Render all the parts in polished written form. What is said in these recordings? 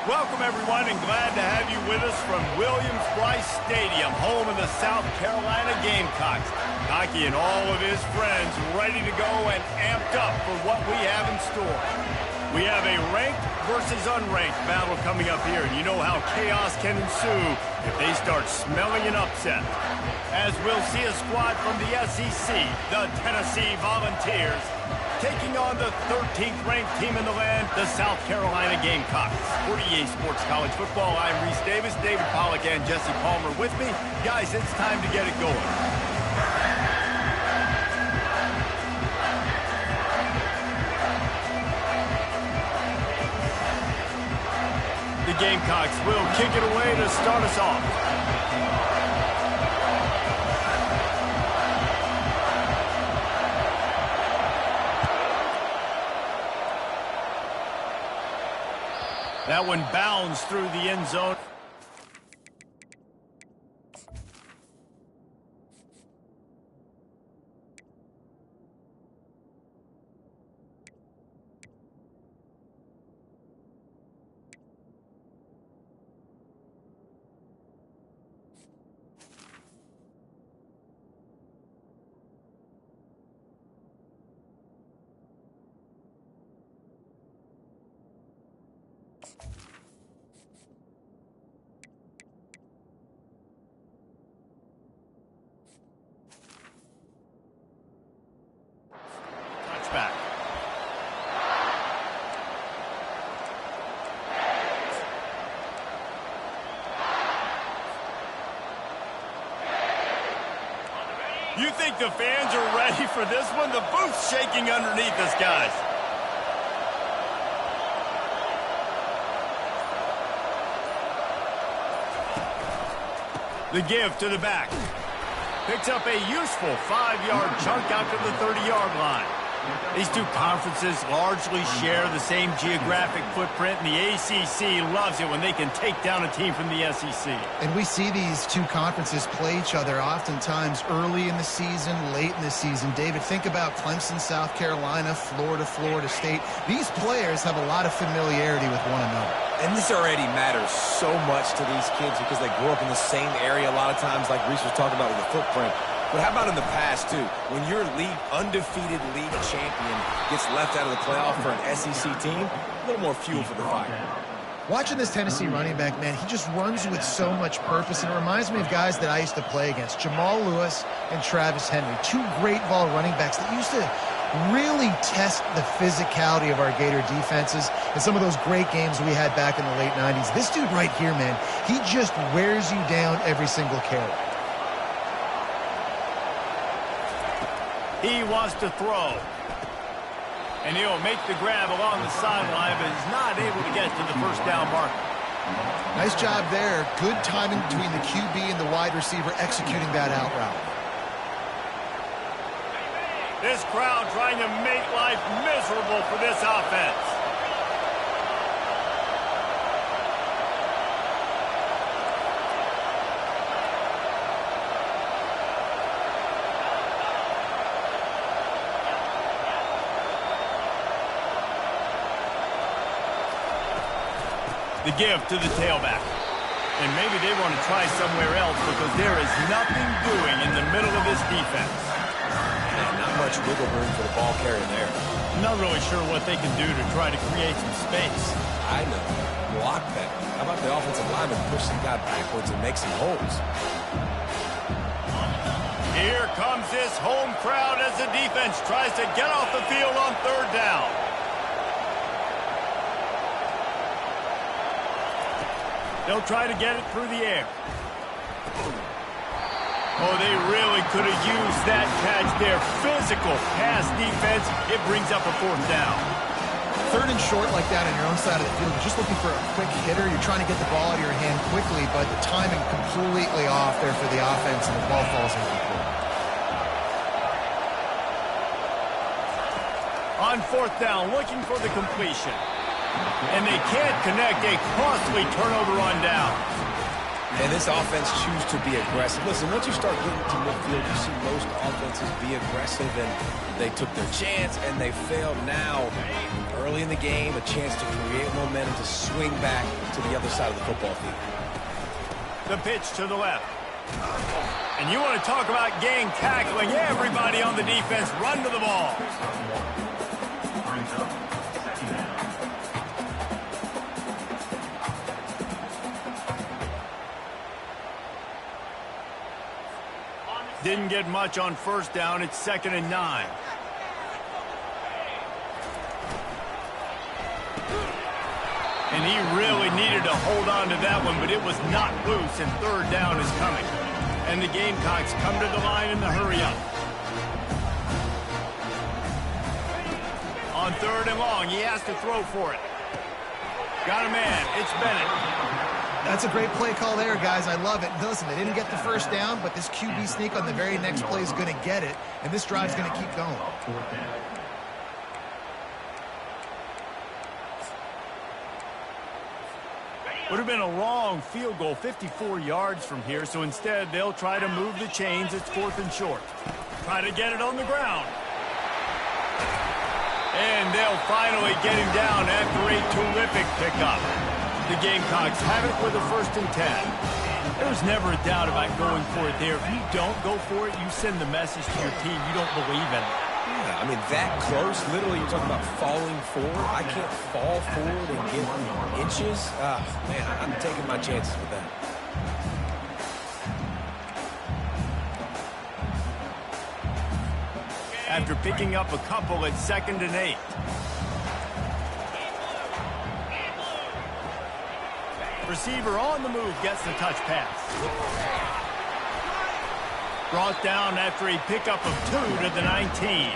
Welcome, everyone, and glad to have you with us from Williams-Brice Stadium, home of the South Carolina Gamecocks. Hockey and all of his friends ready to go and amped up for what we have in store. We have a ranked versus unranked battle coming up here, and you know how chaos can ensue if they start smelling an upset. As we'll see a squad from the SEC, the Tennessee Volunteers, taking on the 13th ranked team in the land, the South Carolina Gamecocks. For EA Sports College Football, I'm Reese Davis, David Pollack, and Jesse Palmer with me. Guys, it's time to get it going. The Gamecocks will kick it away to start us off. That one bounds through the end zone. Back. You think the fans are ready for this one? The booth's shaking underneath us, guys. The give to the back. Picks up a useful 5-yard chunk out to the 30-yard line. These two conferences largely share the same geographic footprint, and the ACC loves it when they can take down a team from the SEC. And we see these two conferences play each other oftentimes early in the season, late in the season. David, think about Clemson, South Carolina, Florida, Florida State. These players have a lot of familiarity with one another. And this already matters so much to these kids because they grew up in the same area a lot of times, like Reese was talking about with the footprint. But how about in the past, too? When your undefeated league champion gets left out of the playoff for an SEC team, a little more fuel for the fire. Watching this Tennessee running back, man, he just runs with so much purpose, and it reminds me of guys that I used to play against, Jamal Lewis and Travis Henry, two great ball running backs that used to really test the physicality of our Gator defenses and some of those great games we had back in the late 90s. This dude right here, man, he just wears you down every single carry. He wants to throw. And he'll make the grab along the sideline, but is not able to get to the first down marker. Nice job there. Good timing between the QB and the wide receiver executing that out route. This crowd trying to make life miserable for this offense. The give to the tailback. And maybe they want to try somewhere else because there is nothing doing in the middle of this defense. Man, not much wiggle room for the ball carrier there. Not really sure what they can do to try to create some space. I know. Block that. How about the offensive lineman push the guy backwards and make some holes? Here comes this home crowd as the defense tries to get off the field on third down. They'll try to get it through the air. Oh, they really could have used that catch there. Physical pass defense. It brings up a fourth down. Third and short like that on your own side of the field. You're just looking for a quick hitter. You're trying to get the ball out of your hand quickly, but the timing completely off there for the offense, and the ball falls incomplete. On fourth down, looking for the completion. And they can't connect, a costly turnover on down. And this offense choose to be aggressive. Listen, once you start getting to midfield, you see most offenses be aggressive, and they took their chance, and they failed. Now, early in the game, a chance to create momentum to swing back to the other side of the football field. The pitch to the left. And you want to talk about gang tackling. Everybody on the defense run to the ball. Didn't get much on first down. It's 2nd and 9. And he really needed to hold on to that one, but it was not loose, and 3rd down is coming. And the Gamecocks come to the line in the hurry-up. On 3rd and long, he has to throw for it. Got a man. It's Bennett. That's a great play call there, guys. I love it. Listen, they didn't get the first down, but this QB sneak on the very next play is going to get it, and this drive's going to keep going. Would have been a long field goal, 54 yards from here, so instead they'll try to move the chains. It's 4th and short. Try to get it on the ground. And they'll finally get him down after a terrific pickup. The Gamecocks have it with a 1st and 10. There's never a doubt about going for it there. If you don't go for it, you send the message to your team you don't believe in it. Yeah, I mean, that close, literally, you're talking about falling forward. I can't fall forward and get inches. Man, I'm taking my chances with that. After picking up a couple at 2nd and 8. Receiver on the move gets the touch pass. Brought down after a pickup of 2 to the 19.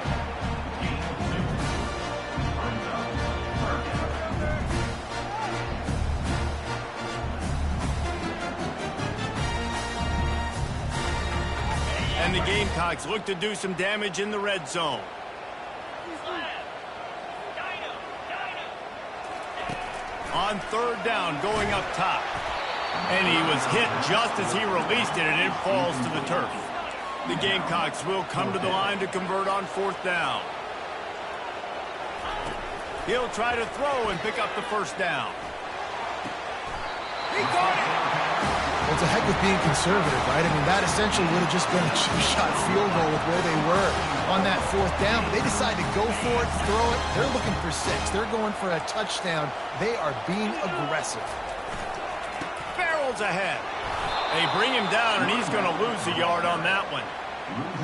And the Gamecocks look to do some damage in the red zone. On 3rd down, going up top. And he was hit just as he released it, and it falls to the turf. The Gamecocks will come to the line to convert on 4th down. He'll try to throw and pick up the 1st down. He got it! Well, it's a heck of being conservative, right? I mean, that essentially would have just been a chip-shot field goal with where they were on that 4th down. But they decided to go for it, throw it. They're looking for 6. They're going for a touchdown. They are being aggressive. Barrels ahead. They bring him down, and he's going to lose a yard on that one.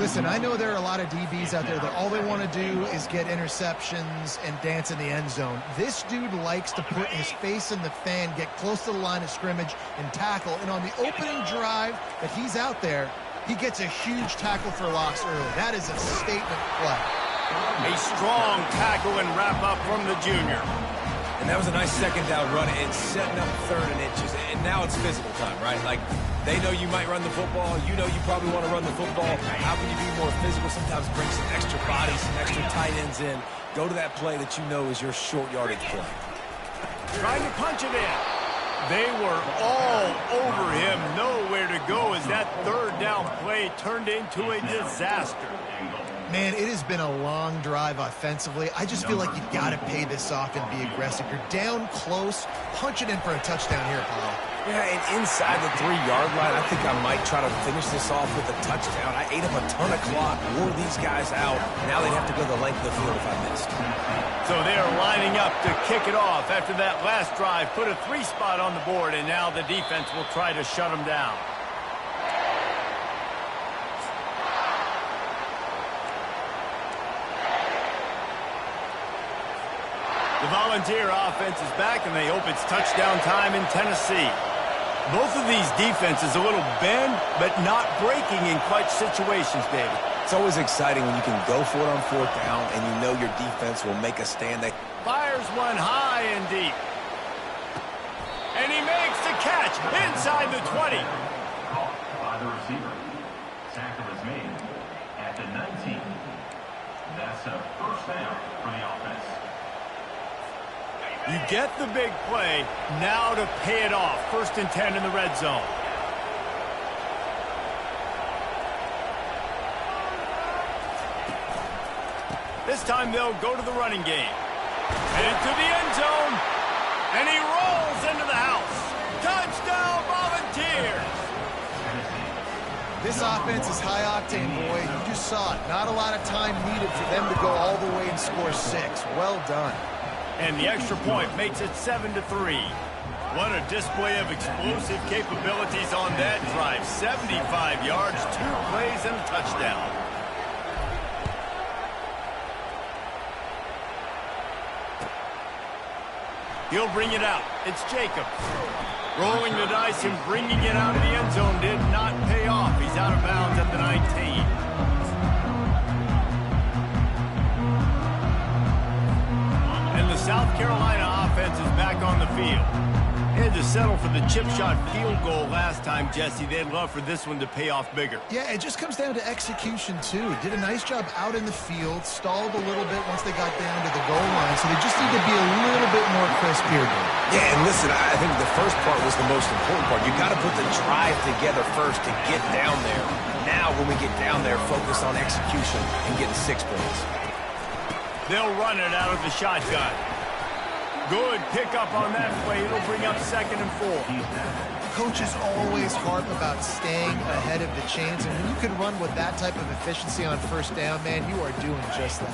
Listen, I know there are a lot of DBs out there that all they want to do is get interceptions and dance in the end zone. This dude likes to put his face in the fan, get close to the line of scrimmage, and tackle. And on the opening drive that he's out there, he gets a huge tackle for loss early. That is a statement play. A strong tackle and wrap up from the junior. And that was a nice 2nd down run. It's setting up 3rd and inches. And now it's physical time, right? Like, they know you might run the football. You know you probably want to run the football. How can you be more physical? Sometimes bring some extra bodies, some extra tight ends in. Go to that play that you know is your short yardage play. Trying to punch it in. They were all over him. Nowhere to go as that 3rd down play turned into a disaster. Man, it has been a long drive offensively. I just feel like you've got to pay this off and be aggressive. You're down close. Punch it in for a touchdown here, Paul. Yeah, and inside the 3-yard line, I think I might try to finish this off with a touchdown. I ate up a ton of clock, wore these guys out. Now they'd have to go the length of the field if I missed. So they are lining up to kick it off after that last drive. Put a 3 spot on the board, and now the defense will try to shut them down. The Volunteer offense is back, and they hope it's touchdown time in Tennessee. Both of these defenses a little bend, but not breaking in clutch situations, David. It's always exciting when you can go for it on 4th down, and you know your defense will make a stand. Fires one high and deep. And he makes the catch inside the 20. By the receiver. Tackle is made at the 19. That's a 1st down for the offense. You get the big play, now to pay it off. 1st and 10 in the red zone. This time they'll go to the running game. And into the end zone. And he rolls into the house. Touchdown, Volunteers! This offense is high octane, boy. You just saw it. Not a lot of time needed for them to go all the way and score 6. Well done. And the extra point makes it 7-3. What a display of explosive capabilities on that drive. 75 yards, 2 plays, and a touchdown. He'll bring it out. It's Jacobs. Rolling the dice and bringing it out of the end zone did not pay off. He's out of bounds at the 19. And the South Carolina offense is back on the field. They had to settle for the chip shot field goal last time, Jesse. They'd love for this one to pay off bigger. Yeah, it just comes down to execution, too. Did a nice job out in the field, stalled a little bit once they got down to the goal line, so they just need to be a little bit more crisp here, dude. Yeah, and listen, I think the first part was the most important part. You got to put the drive together first to get down there. Now, when we get down there, focus on execution and getting 6 points. They'll run it out of the shotgun. Good pickup on that play. It'll bring up 2nd and 4. Coaches always harp about staying ahead of the chains, and when you can run with that type of efficiency on first down, man, you are doing just that.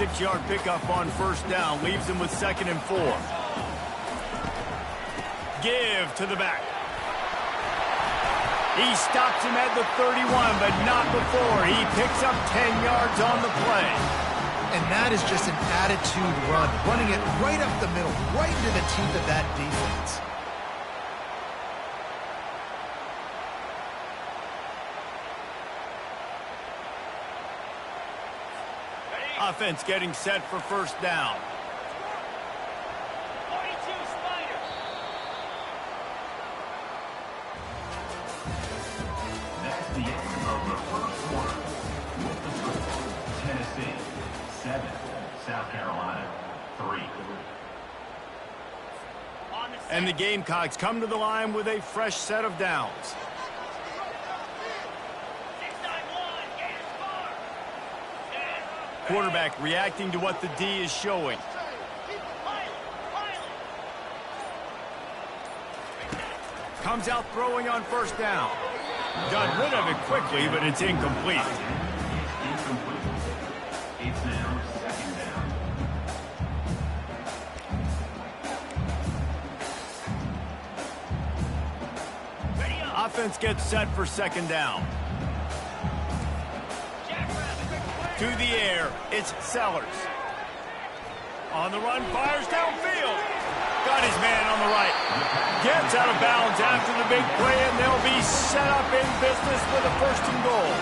6-yard pickup on first down leaves him with 2nd and 4. Give to the back. He stops him at the 31, but not before. He picks up 10 yards on the play. And that is just an attitude run, running it right up the middle, right into the teeth of that defense. Offense getting set for first down. That's the end of the first quarter. With the score, Tennessee 7, South Carolina 3. And the Gamecocks come to the line with a fresh set of downs. Quarterback reacting to what the D is showing. Comes out throwing on first down. Got rid of it quickly, but it's incomplete. It's now 2nd down. Offense gets set for 2nd down. To the air, it's Sellers. On the run, fires downfield. Got his man on the right. Gets out of bounds after the big play, and they'll be set up in business with a 1st and goal.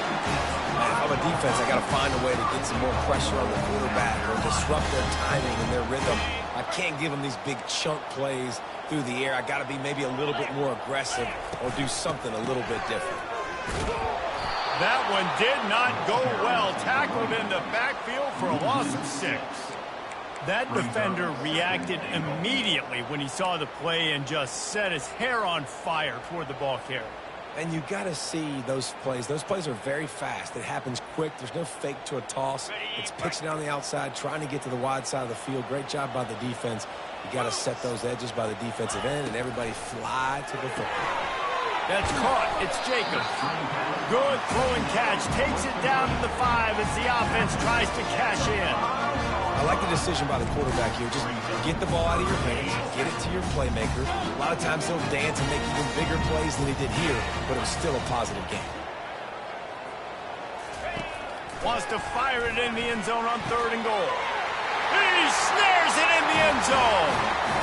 If I'm a defense, I got to find a way to get some more pressure on the quarterback or disrupt their timing and their rhythm. I can't give them these big chunk plays through the air. I got to be maybe a little bit more aggressive or do something a little bit different. That one did not go well. Tackled in the backfield for a loss of 6. That defender reacted immediately when he saw the play and just set his hair on fire toward the ball carrier. And you got to see those plays. Those plays are very fast. It happens quick. There's no fake to a toss. It's pitching down the outside, trying to get to the wide side of the field. Great job by the defense. You got to set those edges by the defensive end, and everybody fly to the football. That's caught. It's Jacobs. Good throwing catch. Takes it down to the 5 as the offense tries to cash in. I like the decision by the quarterback here. Just get the ball out of your hands, get it to your playmaker. A lot of times he'll dance and make even bigger plays than he did here, but it was still a positive game. Wants to fire it in the end zone on 3rd and goal. He snares it in the end zone.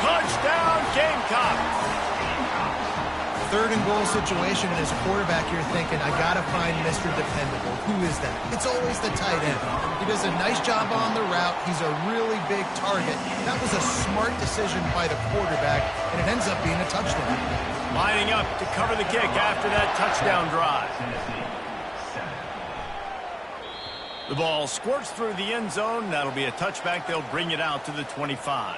Touchdown, Gamecocks. 3rd and goal situation, and as quarterback, you're thinking, I got to find Mr. Dependable. Who is that? It's always the tight end. He does a nice job on the route. He's a really big target. That was a smart decision by the quarterback, and it ends up being a touchdown. Lining up to cover the kick after that touchdown drive. The ball squirts through the end zone. That'll be a touchback. They'll bring it out to the 25.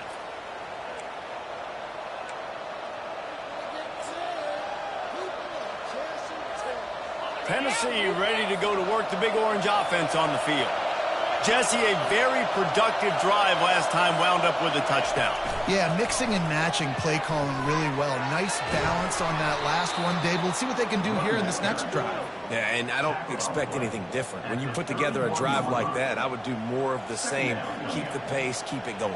Tennessee ready to go to work the Big Orange offense on the field. Jesse, a very productive drive last time wound up with a touchdown. Yeah, mixing and matching play calling really well. Nice balance on that last one, Dave. We'll see what they can do here in this next drive. Yeah, and I don't expect anything different. When you put together a drive like that, I would do more of the same. Keep the pace, keep it going.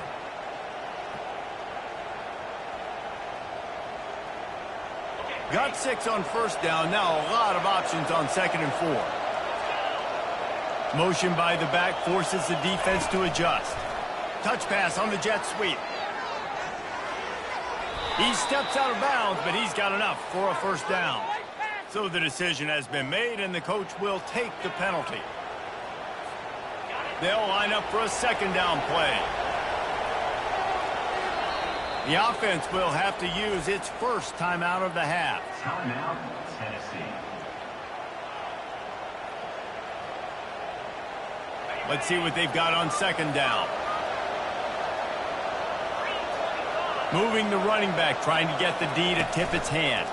Got 6 on first down. Now a lot of options on 2nd and 4. Motion by the back forces the defense to adjust. Touch pass on the jet sweep. He steps out of bounds, but he's got enough for a first down. So the decision has been made, and the coach will take the penalty. They'll line up for a 2nd down play. The offense will have to use its first timeout of the half. Timeout, Tennessee. Let's see what they've got on 2nd down. Moving the running back, trying to get the D to tip its hand.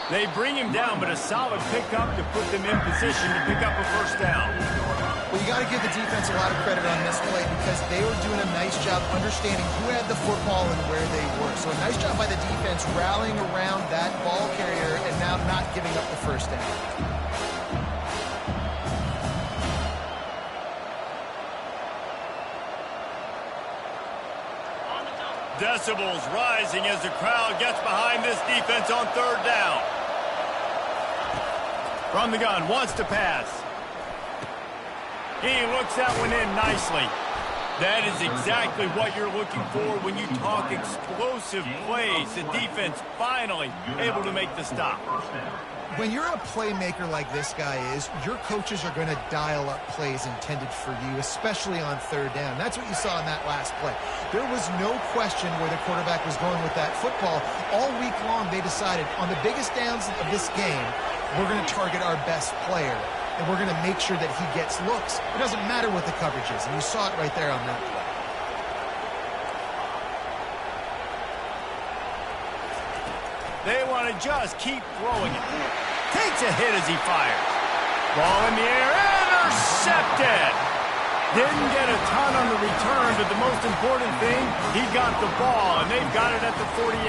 They bring him down, but a solid pickup to put them in position to pick up a first down. Well, you got to give the defense a lot of credit on this play because they were doing a nice job understanding who had the football and where they were. So a nice job by the defense rallying around that ball carrier and now not giving up the first down. Decibels rising as the crowd gets behind this defense on 3rd down. From the gun, wants to pass. He looks that one in nicely. That is exactly what you're looking for when you talk explosive plays. The defense finally able to make the stop. When you're a playmaker like this guy is, your coaches are going to dial up plays intended for you, especially on 3rd down. That's what you saw in that last play. There was no question where the quarterback was going with that football. All week long, they decided on the biggest downs of this game, we're going to target our best player, and we're going to make sure that he gets looks. It doesn't matter what the coverage is, and you saw it right there on that play. They want to just keep throwing it. Takes a hit as he fires. Ball in the air, intercepted. Didn't get a ton on the return, but the most important thing, he got the ball, and they've got it at the 48.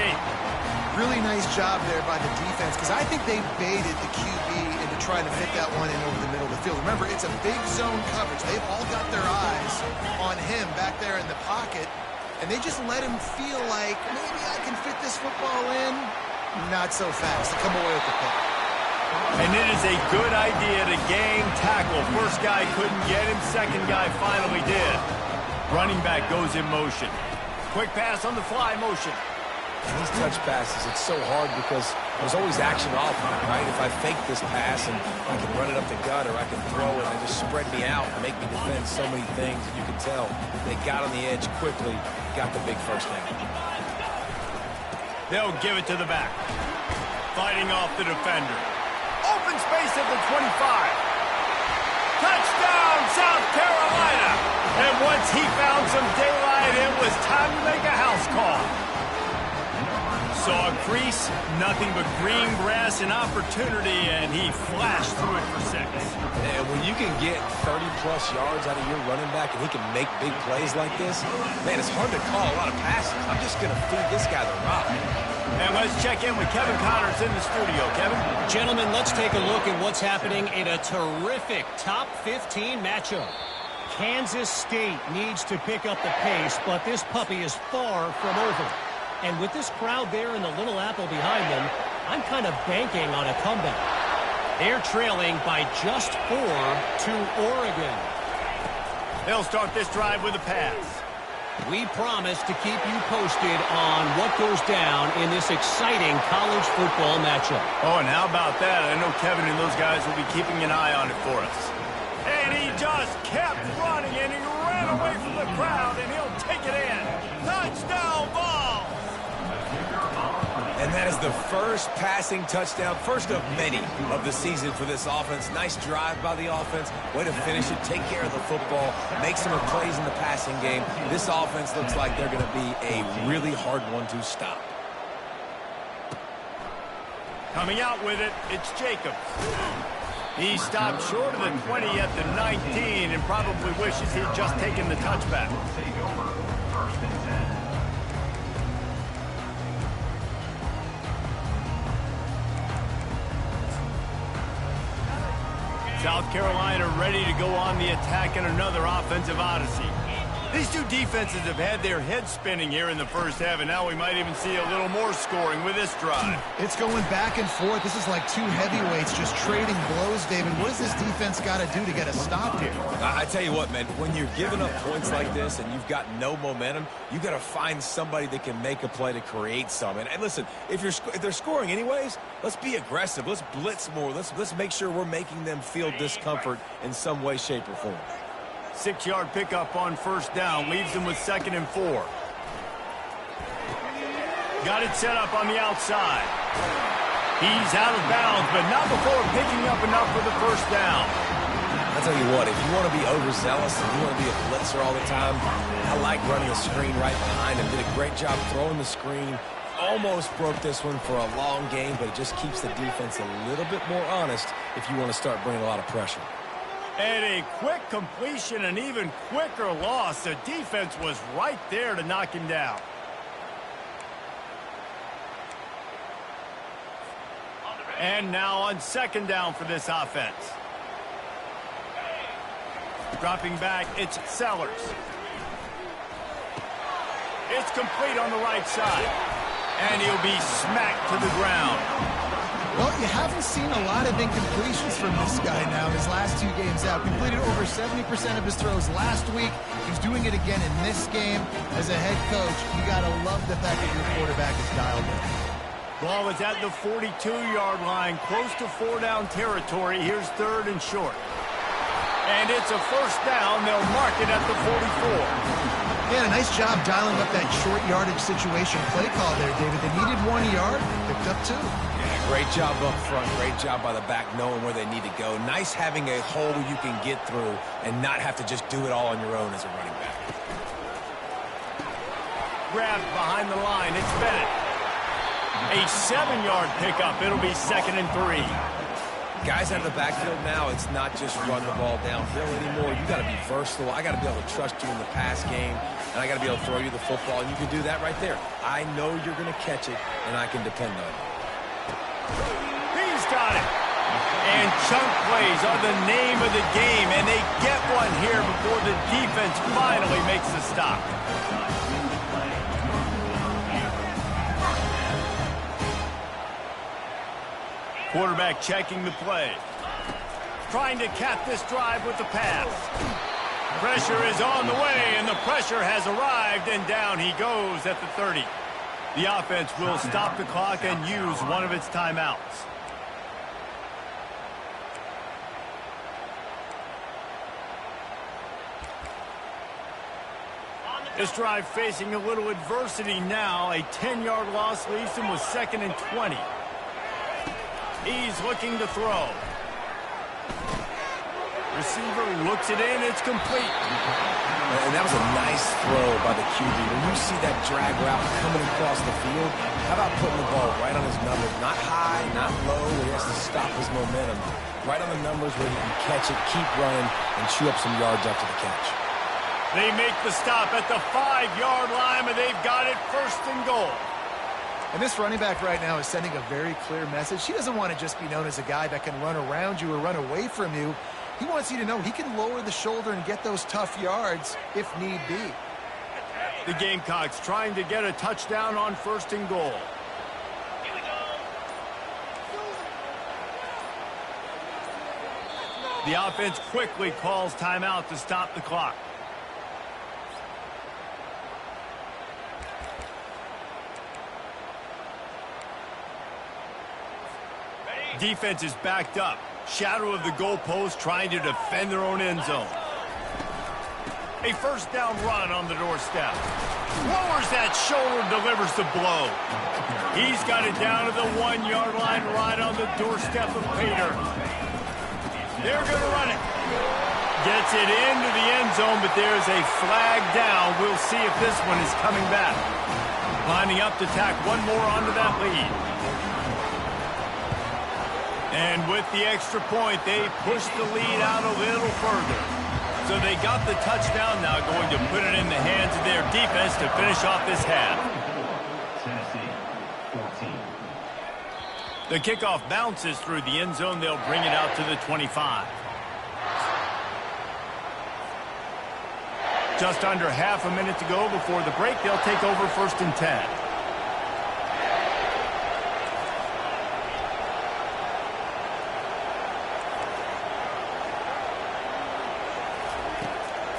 Really nice job there by the defense because I think they baited the QB into trying to fit that one in over the middle of the field. Remember, it's a big zone coverage. They've all got their eyes on him back there in the pocket, and they just let him feel like, maybe I can fit this football in. Not so fast. They come away with the pick. And it is a good idea to game tackle. First guy couldn't get him. Second guy finally did. Running back goes in motion. Quick pass on the fly motion. And these touch passes, it's so hard because there's always action off of it, right? If I fake this pass and I can run it up the gut or I can throw it and just spread me out and make me defend so many things, and you can tell they got on the edge quickly, got the big first down. They'll give it to the back. Fighting off the defender. Open space at the 25. Touchdown, South Carolina. And once he found some daylight, it was time to make a house call. Saw a crease, nothing but green grass and opportunity, and he flashed through it for 6. And when you can get 30-plus yards out of your running back and he can make big plays like this, man, it's hard to call a lot of passes. I'm just going to feed this guy the rock. And let's check in with Kevin Connors in the studio. Kevin? Gentlemen, let's take a look at what's happening in a terrific top 15 matchup. Kansas State needs to pick up the pace, but this puppy is far from over. And with this crowd there and the Little Apple behind them, I'm kind of banking on a comeback. They're trailing by just 4 to Oregon. They'll start this drive with a pass. We promise to keep you posted on what goes down in this exciting college football matchup. Oh, and how about that? I know Kevin and those guys will be keeping an eye on it for us. And he just kept running, and he ran away from the crowd, and he'll take it in. Touchdown ball! And that is the first passing touchdown, first of many of the season for this offense. Nice drive by the offense. Way to finish it, take care of the football, make some plays in the passing game. This offense looks like they're going to be a really hard one to stop. Coming out with it, it's Jacobs. He stopped short of the 20 at the 19 and probably wishes he'd just taken the touchback. Take over first and 10. South Carolina ready to go on the attack in another offensive odyssey. These two defenses have had their heads spinning here in the first half, and now we might even see a little more scoring with this drive. It's going back and forth. This is like two heavyweights just trading blows, David. What does this defense got to do to get a stop here? I tell you what, man, when you're giving up points like this and you've got no momentum, you got to find somebody that can make a play to create some. And listen, if they're scoring anyways, let's be aggressive. Let's blitz more. Let's make sure we're making them feel discomfort in some way, shape, or form. 6-yard pickup on first down leaves them with 2nd and 4. Got it set up on the outside. He's out of bounds, but not before picking up enough for the first down. I'll tell you what, if you want to be overzealous and you want to be a blitzer all the time, I like running a screen right behind him. Did a great job throwing the screen. Almost broke this one for a long game, but it just keeps the defense a little bit more honest if you want to start bringing a lot of pressure. And a quick completion, an even quicker loss. The defense was right there to knock him down. And now on 2nd down for this offense. Dropping back, it's Sellers. It's complete on the right side. And he'll be smacked to the ground. Well, you haven't seen a lot of incompletions from this guy now in his last 2 games out. Completed over 70% of his throws last week. He's doing it again in this game. As a head coach, you got to love the fact that your quarterback is dialed in. Ball is at the 42-yard line, close to 4-down territory. Here's 3rd and short. And it's a first down. They'll mark it at the 44. Yeah, a nice job dialing up that short yardage situation play call there, David. They needed 1 yard, picked up 2. Great job up front. Great job by the back knowing where they need to go. Nice having a hole you can get through and not have to just do it all on your own as a running back. Grabbed behind the line. It's Bennett. A 7-yard pickup. It'll be 2nd and 3. Guys out of the backfield now, it's not just run the ball downhill anymore. You got to be versatile. I got to be able to trust you in the pass game, and I got to be able to throw you the football, and you can do that right there. I know you're going to catch it, and I can depend on you. He's got it. And chunk plays are the name of the game, and they get one here before the defense finally makes the stop. Quarterback checking the play. Trying to cap this drive with the pass. Pressure is on the way, and the pressure has arrived, and down he goes at the 30. The offense will stop the clock and use one of its timeouts. This drive facing a little adversity now. A 10-yard loss leaves him with 2nd and 20. He's looking to throw. Receiver looks it in. It's complete. And that was a nice throw by the QB. When you see that drag route coming across the field, how about putting the ball right on his numbers? Not high, not low, where he has to stop his momentum. Right on the numbers where he can catch it, keep running, and chew up some yards after the catch. They make the stop at the 5-yard line, and they've got it 1st and goal. And this running back right now is sending a very clear message. He doesn't want to just be known as a guy that can run around you or run away from you. He wants you to know he can lower the shoulder and get those tough yards if need be. The Gamecocks trying to get a touchdown on 1st and goal. The offense quickly calls timeout to stop the clock. Defense is backed up. Shadow of the goalpost trying to defend their own end zone. A 1st down run on the doorstep. Lowers that shoulder, delivers the blow. He's got it down to the 1-yard line right on the doorstep of Pater. They're going to run it. Gets it into the end zone, but there's a flag down. We'll see if this one is coming back. Lining up to tack one more onto that lead. And with the extra point, they pushed the lead out a little further. So they got the touchdown, now going to put it in the hands of their defense to finish off this half. Tennessee, 14. The kickoff bounces through the end zone. They'll bring it out to the 25. Just under half a minute to go before the break. They'll take over 1st and 10.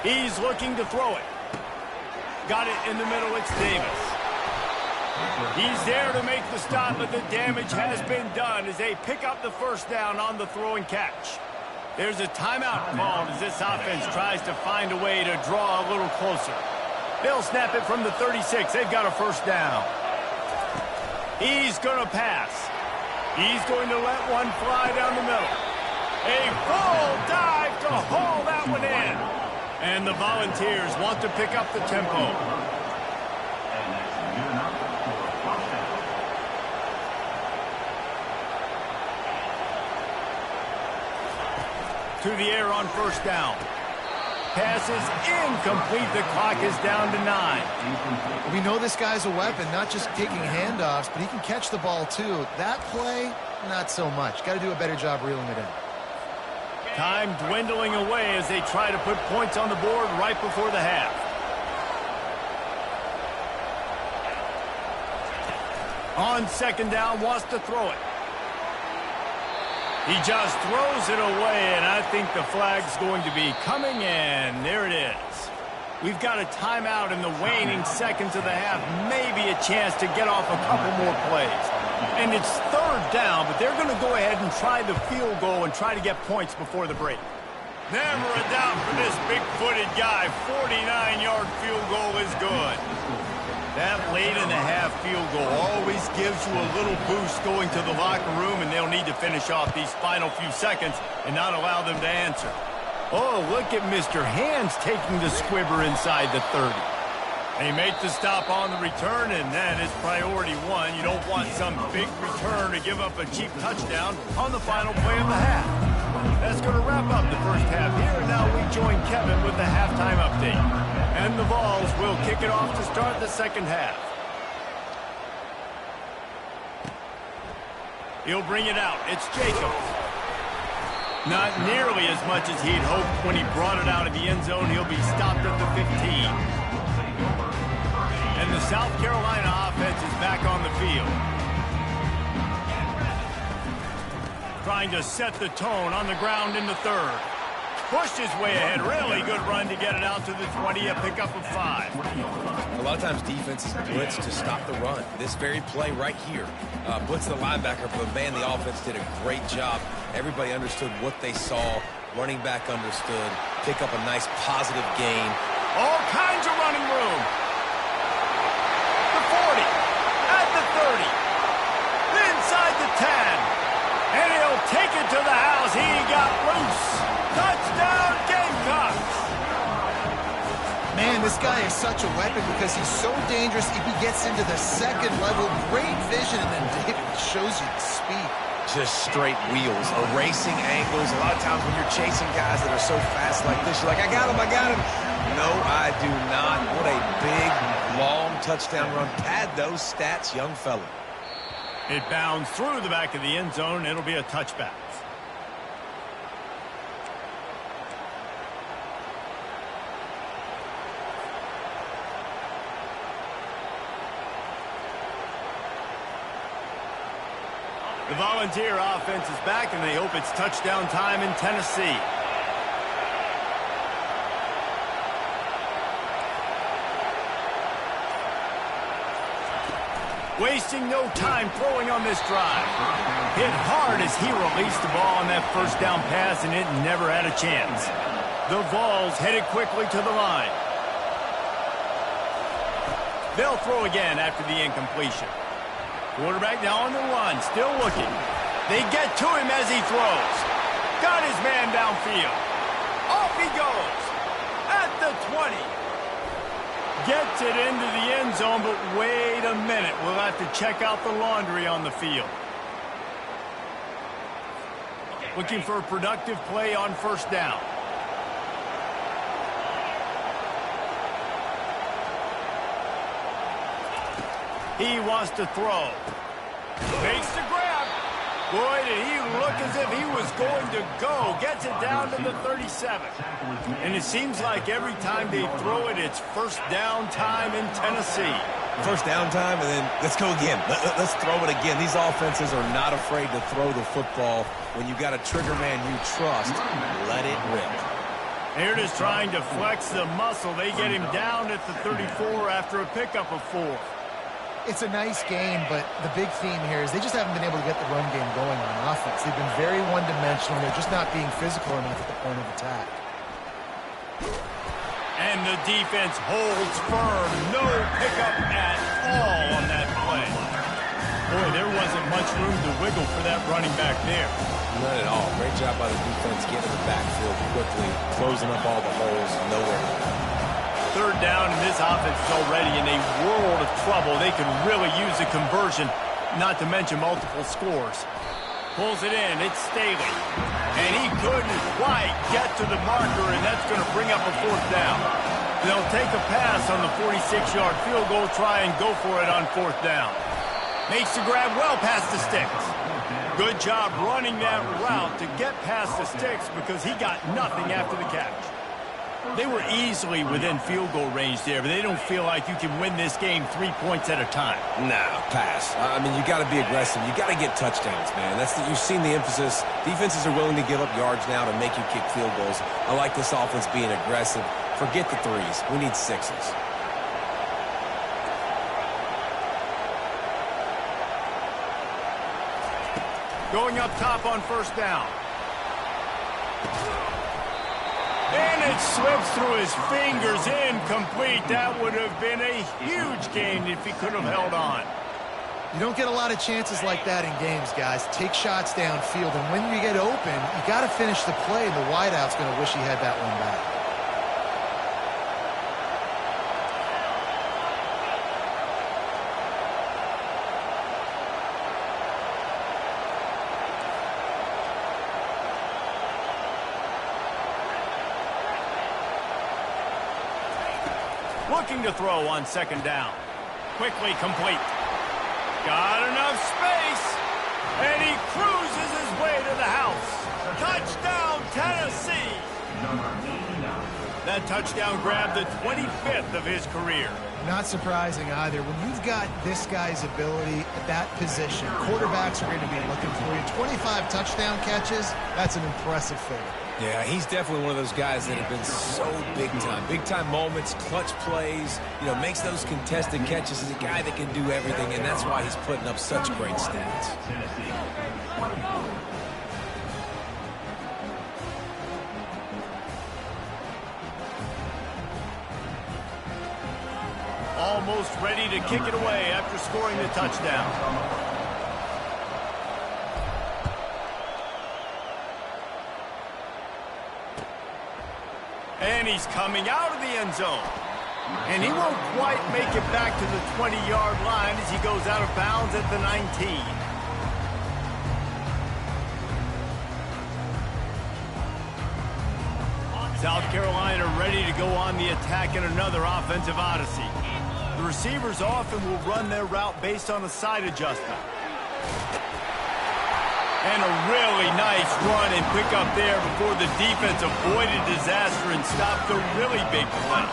He's looking to throw it. Got it in the middle. It's Davis. He's there to make the stop, but the damage has been done as they pick up the first down on the throw and catch. There's a timeout called as this offense tries to find a way to draw a little closer. They'll snap it from the 36. They've got a first down. He's going to pass. He's going to let one fly down the middle. A full dive to haul that one in. And the Volunteers want to pick up the tempo. And that's good enough for a first down. To the air on first down. Pass is incomplete. The clock is down to 9. We know this guy's a weapon, not just taking handoffs, but he can catch the ball too. That play, not so much. Got to do a better job reeling it in. Time dwindling away as they try to put points on the board right before the half. On second down, wants to throw it. He just throws it away, and I think the flag's going to be coming in. There it is. We've got a timeout in the waning seconds of the half. Maybe a chance to get off a couple more plays. And it's third down, but they're going to go ahead and try the field goal and try to get points before the break. Never a doubt for this big-footed guy. 49-yard field goal is good. That late in the half field goal always gives you a little boost going to the locker room, and they'll need to finish off these final few seconds and not allow them to answer. Oh, look at Mr. Hands taking the squibber inside the 30. They make the stop on the return, and that is priority one. You don't want some big return to give up a cheap touchdown on the final play of the half. That's going to wrap up the first half here, and now we join Kevin with the halftime update. And the Vols will kick it off to start the second half. He'll bring it out. It's Jacobs. Not nearly as much as he'd hoped when he brought it out of the end zone. He'll be stopped at the 15. And the South Carolina offense is back on the field. Trying to set the tone on the ground in the third. Pushed his way ahead. Really good run to get it out to the 20, a pickup of 5. A lot of times defenses blitz to stop the run. This very play right here, blitz the linebacker, but man, the offense did a great job. Everybody understood what they saw. Running back understood. Pick up a nice positive gain. All kinds of running room. The 40, at the 30, inside the 10, and he'll take it to the house. He got loose. Touchdown, Gamecocks! Man, this guy is such a weapon because he's so dangerous if he gets into the second level. Great vision, and then David shows you the speed. Just straight wheels, erasing angles. A lot of times when you're chasing guys that are so fast like this, you're like, I got him, I got him. No, I do not. What a big, long touchdown run. Pad those stats, young fella. It bounds through the back of the end zone. It'll be a touchback. The Volunteer offense is back, and they hope it's touchdown time in Tennessee. Wasting no time throwing on this drive. Hit hard as he released the ball on that first down pass, and it never had a chance. The Vols headed quickly to the line. They'll throw again after the incompletion. Quarterback now on the run, still looking. They get to him as he throws. Got his man downfield. Off he goes. At the 20. Gets it into the end zone, but wait a minute. We'll have to check out the laundry on the field. Looking for a productive play on first down. He wants to throw. Makes the grab. Boy, did he look as if he was going to go. Gets it down to the 37. And it seems like every time they throw it, it's first down time in Tennessee. First down time, and then let's go again. Let's throw it again. These offenses are not afraid to throw the football. When you got a trigger man you trust, let it rip. They're just trying to flex the muscle. They get him down at the 34 after a pickup of 4. It's a nice game, but the big theme here is they just haven't been able to get the run game going on offense. They've been very one-dimensional. They're just not being physical enough at the point of attack. And the defense holds firm. No pickup at all on that play. Boy, there wasn't much room to wiggle for that running back there. Not at all. Great job by the defense getting in the backfield quickly, closing up all the holes, nowhere to go. Third down, and this offense is already in a world of trouble. They could really use a conversion, not to mention multiple scores. Pulls it in. It's Staley. And he couldn't quite get to the marker, and that's going to bring up a fourth down. They'll take a pass on the 46-yard field goal, try and go for it on fourth down. Makes the grab well past the sticks. Good job running that route to get past the sticks because he got nothing after the catch. They were easily within field goal range there, but they don't feel like you can win this game 3 points at a time. Nah, pass. I mean, you got to be aggressive. You got to get touchdowns, man. You've seen the emphasis. Defenses are willing to give up yards now to make you kick field goals. I like this offense being aggressive. Forget the 3s. We need 6s. Going up top on first down. And it slips through his fingers, incomplete. That would have been a huge gain if he could have held on. You don't get a lot of chances like that in games, guys. Take shots downfield, and when you get open, you got to finish the play. The wideout's going to wish he had that one back. Looking to throw on second down. Quickly complete. Got enough space. And he cruises his way to the house. Touchdown, Tennessee. That touchdown grabbed the 25th of his career. Not surprising either. When you've got this guy's ability at that position, quarterbacks are going to be looking for you. 25 touchdown catches, that's an impressive figure. Yeah, he's definitely one of those guys that have been so big time. Big time moments, clutch plays, makes those contested catches. He's a guy that can do everything, and that's why he's putting up such great stats. Almost ready to kick it away after scoring the touchdown. And he's coming out of the end zone. And he won't quite make it back to the 20-yard line as he goes out of bounds at the 19. South Carolina ready to go on the attack in another offensive odyssey. The receivers often will run their route based on a side adjustment. And a really nice run and pick up there before the defense avoided disaster and stopped a really big play.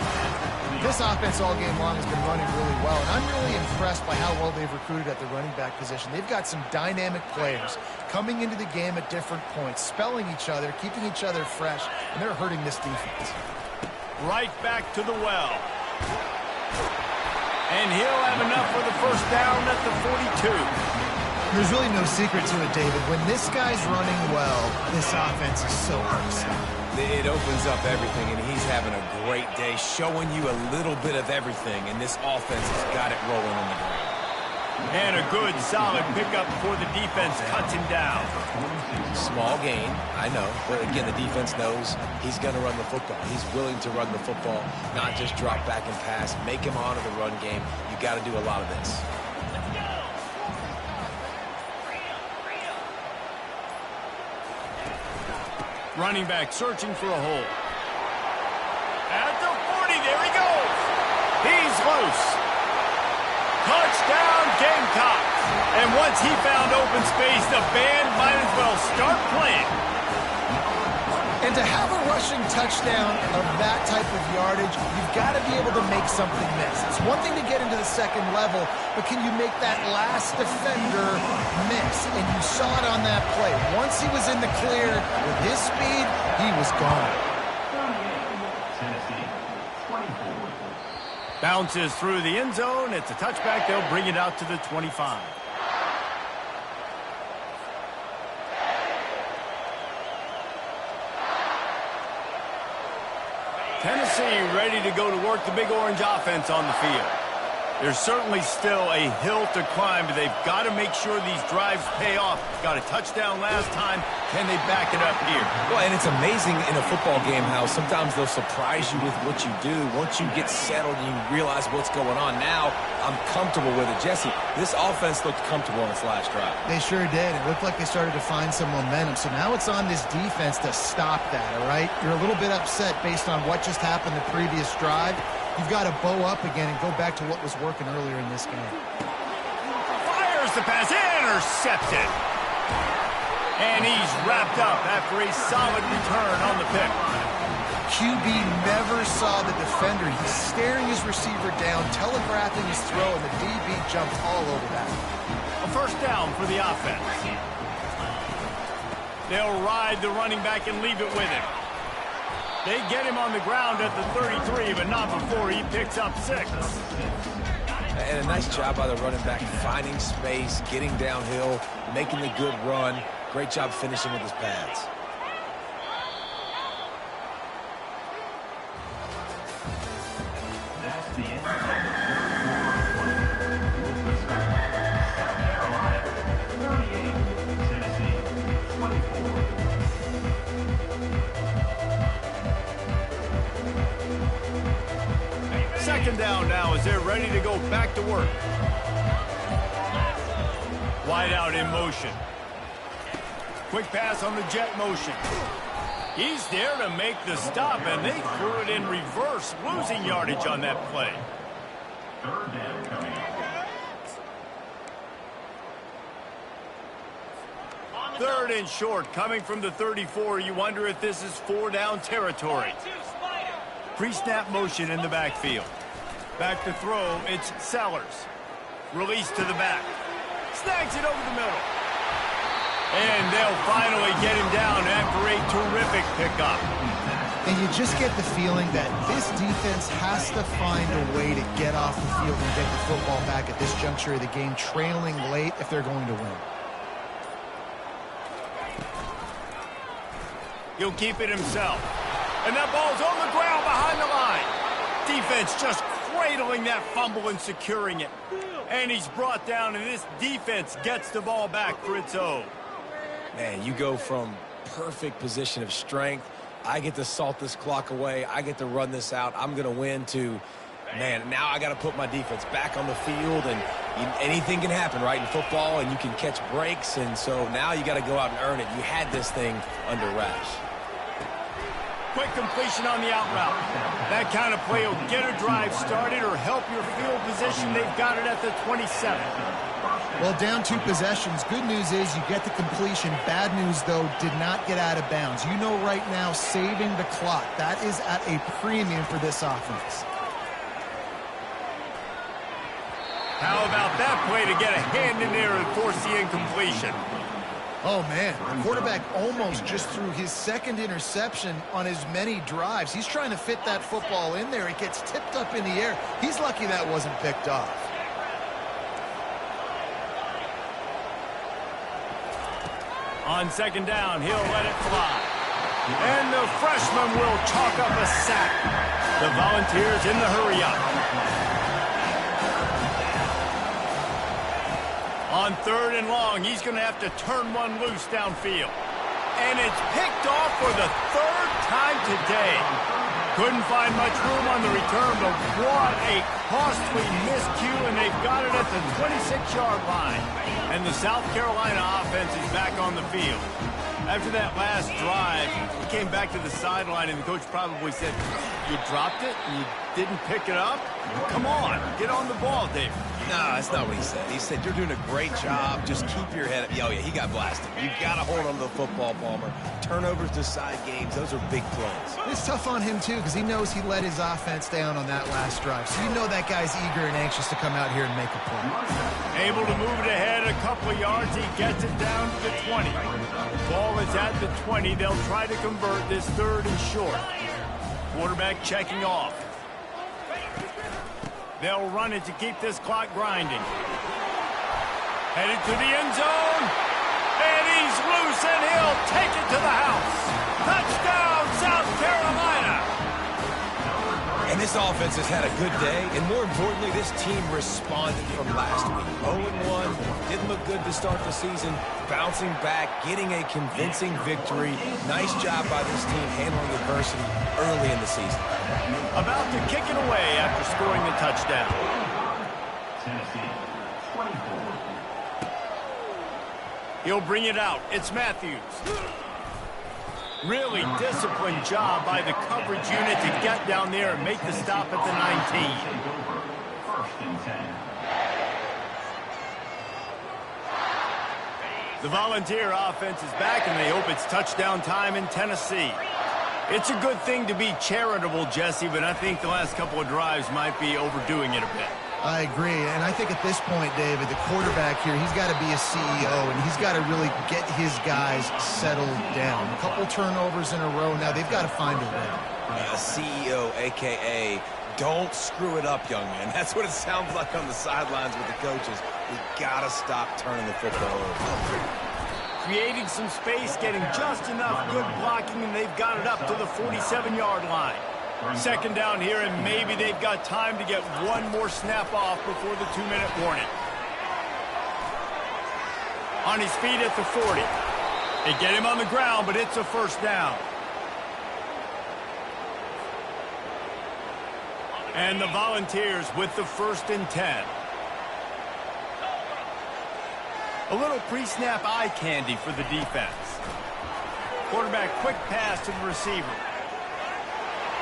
This offense all game long has been running really well, and I'm really impressed by how well they've recruited at the running back position. They've got some dynamic players coming into the game at different points, spelling each other, keeping each other fresh, and they're hurting this defense. Right back to the well. And he'll have enough for the first down at the 42. There's really no secret to it, David. When this guy's running well, this offense is so versatile. It opens up everything, and he's having a great day, showing you a little bit of everything, and this offense has got it rolling on the ground. And a good, solid pickup before the defense cuts him down. Small gain, I know, but again, the defense knows he's going to run the football. He's willing to run the football, not just drop back and pass, make him honor the run game. You got to do a lot of this. Running back searching for a hole. At the 40, there he goes. He's loose. Touchdown, Gamecocks. And once he found open space, the band might as well start playing. And to have a rushing touchdown of that type of yardage, you've got to be able to make something miss. It's one thing to get into the second level, but can you make that last defender miss? And you saw it on that play. Once he was in the clear with his speed, he was gone. Tennessee, 24. Bounces through the end zone. It's a touchback. They'll bring it out to the 25. Tennessee ready to go to work the Big Orange offense on the field. There's certainly still a hill to climb, but they've got to make sure these drives pay off. Got a touchdown last time. Can they back it up here? Well, and it's amazing in a football game how sometimes they'll surprise you with what you do. Once you get settled and you realize what's going on, now I'm comfortable with it. Jesse, this offense looked comfortable on its last drive. They sure did. It looked like they started to find some momentum. So now it's on this defense to stop that, all right? You're a little bit upset based on what just happened the previous drive. You've got to bow up again and go back to what was working earlier in this game. Fires the pass, intercepted. And he's wrapped up after a solid return on the pick. QB never saw the defender. He's staring his receiver down, telegraphing his throw, and the DB jumped all over that. A first down for the offense. They'll ride the running back and leave it with him. They get him on the ground at the 33, but not before he picks up 6. And a nice job by the running back, finding space, getting downhill, making the good run. Great job finishing with his pads. That's the end of the third quarter. South Carolina, 38. Tennessee, 24. Second down now as they're ready to go back to work. Wide out in motion. Quick pass on the jet motion. He's there to make the stop, and they threw it in reverse, losing yardage on that play. Third down coming up. Third and short, coming from the 34. You wonder if this is 4-down territory. Pre-snap motion in the backfield. Back to throw, it's Sellers. Release to the back. Snags it over the middle. And they'll finally get him down after a terrific pickup. And you just get the feeling that this defense has to find a way to get off the field and get the football back at this juncture of the game, trailing late if they're going to win. He'll keep it himself. And that ball's on the ground behind the line. Defense just cradling that fumble and securing it. And he's brought down, and this defense gets the ball back for its own. Man, you go from perfect position of strength. I get to salt this clock away. I get to run this out. I'm going to win to, man, now I got to put my defense back on the field. And anything can happen, right, in football, and you can catch breaks. And so now you got to go out and earn it. You had this thing under wraps. Quick completion on the out route. That kind of play will get a drive started or help your field position. They've got it at the 27. Well, down 2 possessions. Good news is you get the completion. Bad news, though, did not get out of bounds. You know right now, saving the clock. That is at a premium for this offense. How about that play to get a hand in there and force the incompletion? Oh, man, the quarterback almost just threw his second interception on as many drives. He's trying to fit that football in there. It gets tipped up in the air. He's lucky that wasn't picked off. On second down, he'll let it fly. And the freshman will chalk up a sack. The Volunteers in the hurry-up. On third and long, he's going to have to turn one loose downfield. And it's picked off for the 3rd time today. Couldn't find much room on the return, but what a costly miscue, and they've got it at the 26-yard line. And the South Carolina offense is back on the field. After that last drive, he came back to the sideline, and the coach probably said, "You dropped it and you didn't pick it up? Come on, get on the ball, David." No, that's not what he said. He said, "You're doing a great job. Just keep your head up." Oh, yeah, he got blasted. You've got to hold on to the football, Palmer. Turnovers decide games. Those are big plays. It's tough on him, too, because he knows he let his offense down on that last drive. So you know that guy's eager and anxious to come out here and make a play. Able to move it ahead a couple of yards. He gets it down to the 20. Ball is at the 20. They'll try to convert this 3rd and short. Quarterback checking off. They'll run it to keep this clock grinding. Headed to the end zone. And he's loose, and he'll take it to the house. Touchdown, South Carolina. And this offense has had a good day, and more importantly, this team responded from last week. 0-1, didn't look good to start the season, bouncing back, getting a convincing victory. Nice job by this team handling adversity early in the season. About to kick it away after scoring the touchdown. Tennessee, 24. He'll bring it out. It's Matthews. Really disciplined job by the coverage unit to get down there and make the stop at the 19. First and 10. The Volunteer offense is back, and they hope it's touchdown time in Tennessee. It's a good thing to be charitable, Jesse, but I think the last couple of drives might be overdoing it a bit. I agree, and I think at this point, David, the quarterback here, he's got to be a CEO, and he's got to really get his guys settled down. A couple turnovers in a row now. They've got to find a way. A CEO, a.k.a. don't screw it up, young man. That's what it sounds like on the sidelines with the coaches. We've got to stop turning the football over. Creating some space, getting just enough good blocking, and they've got it up to the 47-yard line. Second down here, and maybe they've got time to get one more snap off before the 2-minute warning. On his feet at the 40. They get him on the ground, but it's a first down. And the Volunteers with the 1st and 10. A little pre-snap eye candy for the defense. Quarterback quick pass to the receiver.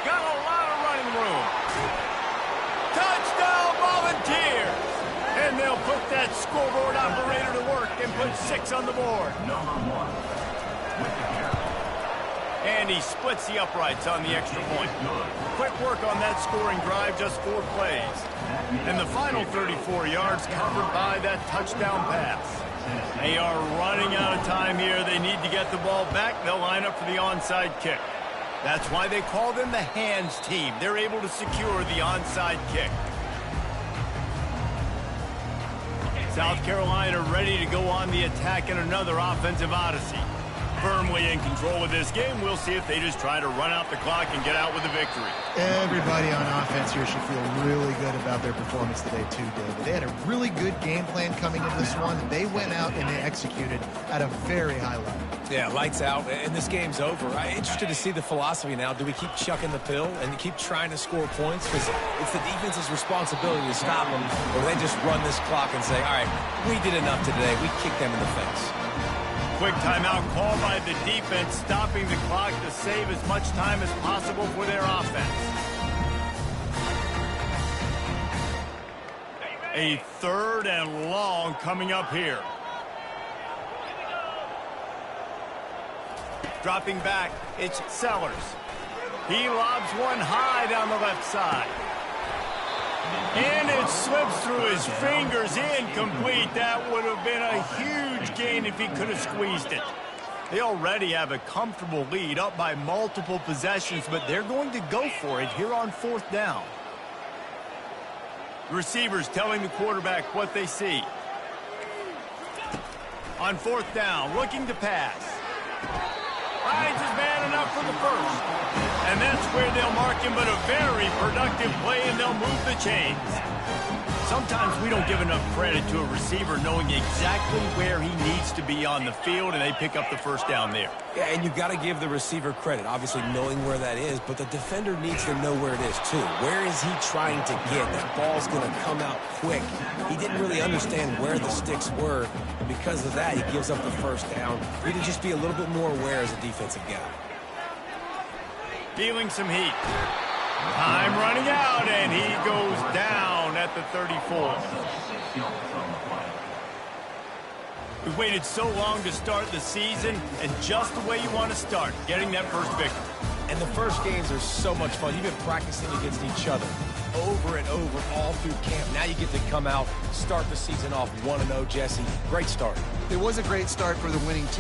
Got a lot of running room. Touchdown, Volunteers! And they'll put that scoreboard operator to work and put 6 on the board. Number 1 with the carry. And he splits the uprights on the extra point. Quick work on that scoring drive, just 4 plays. And the final 34 yards covered by that touchdown pass. They are running out of time here. They need to get the ball back. They'll line up for the onside kick. That's why they call them the hands team. They're able to secure the onside kick. South Carolina ready to go on the attack in another offensive odyssey. Firmly in control of this game. We'll see if they just try to run out the clock and get out with a victory. Everybody on offense here should feel really good about their performance today, too, David. They had a really good game plan coming into this one, and they went out and they executed at a very high level. Yeah, lights out, and this game's over. I'm interested to see the philosophy now. Do we keep chucking the pill and keep trying to score points? Because it's the defense's responsibility to stop them, or they just run this clock and say, all right, we did enough today. We kicked them in the face. Quick timeout call by the defense, stopping the clock to save as much time as possible for their offense. A 3rd and long coming up here. Dropping back, it's Sellers. He lobs one high down the left side. And it slips through his fingers, incomplete. That would have been a huge gain if he could have squeezed it. They already have a comfortable lead, up by multiple possessions, but they're going to go for it here on 4th down. Receivers telling the quarterback what they see. On 4th down, looking to pass. Finds his man enough for the first. And that's where they'll mark him, but a very productive play, and they'll move the chains. Sometimes we don't give enough credit to a receiver knowing exactly where he needs to be on the field, and they pick up the first down there. Yeah, and you've got to give the receiver credit, obviously knowing where that is, but the defender needs to know where it is too. Where is he trying to get? That ball's going to come out quick. He didn't really understand where the sticks were. Because of that, he gives up the first down. We need to just be a little bit more aware as a defensive guy. Feeling some heat. Time running out, and he goes down at the 34. We've waited so long to start the season, and just the way you want to start, getting that first victory. And the first games are so much fun. You've been practicing against each other over and over all through camp. Now you get to come out, start the season off 1-0, Jesse. Great start. It was a great start for the winning team.